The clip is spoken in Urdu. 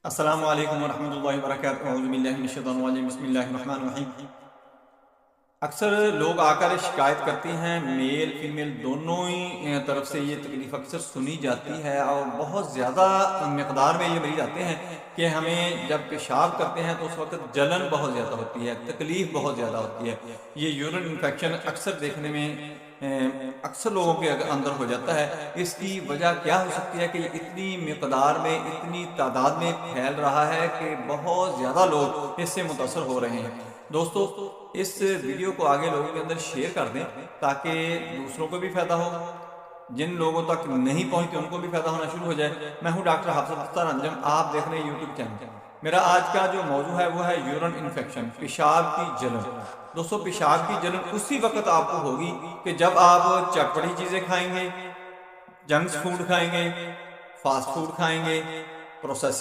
السلام علیکم ورحمۃ اللہ وبرکاتہ، اعوذ باللہ من الشیطان الرجیم، بسم اللہ الرحمن الرحیم۔ اکثر لوگ آ کر شکایت کرتی ہیں، میل فیمیل دونوں ہی طرف سے یہ تکلیف اکثر سنی جاتی ہے اور بہت زیادہ مقدار میں یہ مریض آتے ہیں کہ ہمیں جب پیشاب کرتے ہیں تو اس وقت جلن بہت زیادہ ہوتی ہے، تکلیف بہت زیادہ ہوتی ہے۔ یہ یورین انفیکشن اکثر دیکھنے میں اکثر لوگوں کے اندر ہو جاتا ہے۔ اس کی وجہ کیا ہو سکتی ہے کہ یہ اتنی مقدار میں اتنی تعداد میں پھیل رہا ہے کہ بہت زیادہ لوگ اس سے متاثر ہو رہے ہیں۔ دوستو، اس ویڈیو کو آگے لوگوں کے اندر شیئر کر دیں تاکہ دوسروں کو بھی فائدہ ہو، جن لوگوں تک نہیں پہنچتے ان کو بھی فائدہ ہونا شروع ہو جائے۔ میں ہوں ڈاکٹر حافظ اختر انجم، آپ دیکھ رہے ہیں یوٹیوب چینل۔ میرا آج کا جو موضوع ہے وہ ہے یورین انفیکشن، پیشاب کی جلن۔ دوستو، پیشاب کی جلن اسی وقت آپ کو ہوگی کہ جب آپ چٹپٹی چیزیں کھائیں گے، جنک فوڈ کھائیں گے، فاسٹ فوڈ کھائیں گے، پروسیس